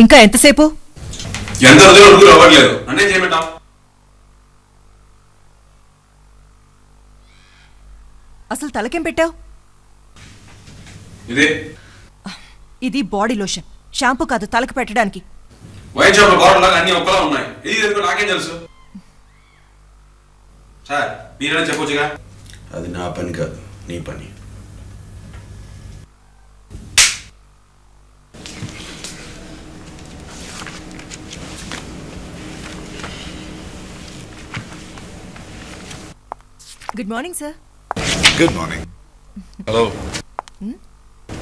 ఇంకా ఎంతసేపు? ఎంత రోజులు అవ్వట్లేదు అంటే చేయమంటాం. అసలు తలకేం పెట్టావు? ఇది బాడీ లోషన్, షాంపూ కాదు తలకు పెట్టడానికి. వైట్ షాంపూ బాటిల్ లాగా అన్ని ఒక్కలా ఉన్నాయి. ఇది నాకేం తెలుసు సార్, మీరైనా చెప్పొచ్చుగా. అది నా పని కాదు, నీ పని. Good morning sir. Good morning. Hello,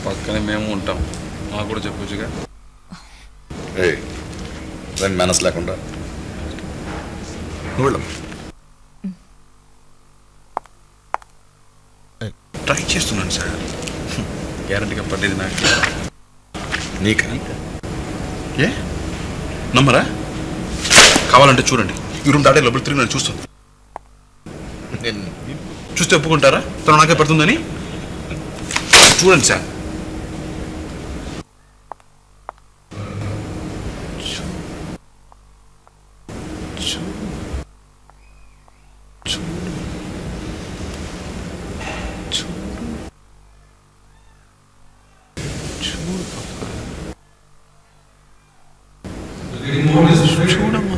పక్కనే మేము ఉంటాం, మాకు కూడా చెప్పొచ్చుగా. రెండు మేనస్ లేకుండా ట్రై చేస్తున్నాను సార్. గ్యారంటీగా పట్టేది నాకు. నీకా? ఏ నమ్మరా? కావాలంటే చూడండి, ఈ రూమ్ దాటే లోపల తిరిగి నన్ను చూస్తుంది. నేను చూస్తే ఒప్పుకుంటారా తను నాకే పడుతుందని? చూడండి సార్. చూడమ్మా.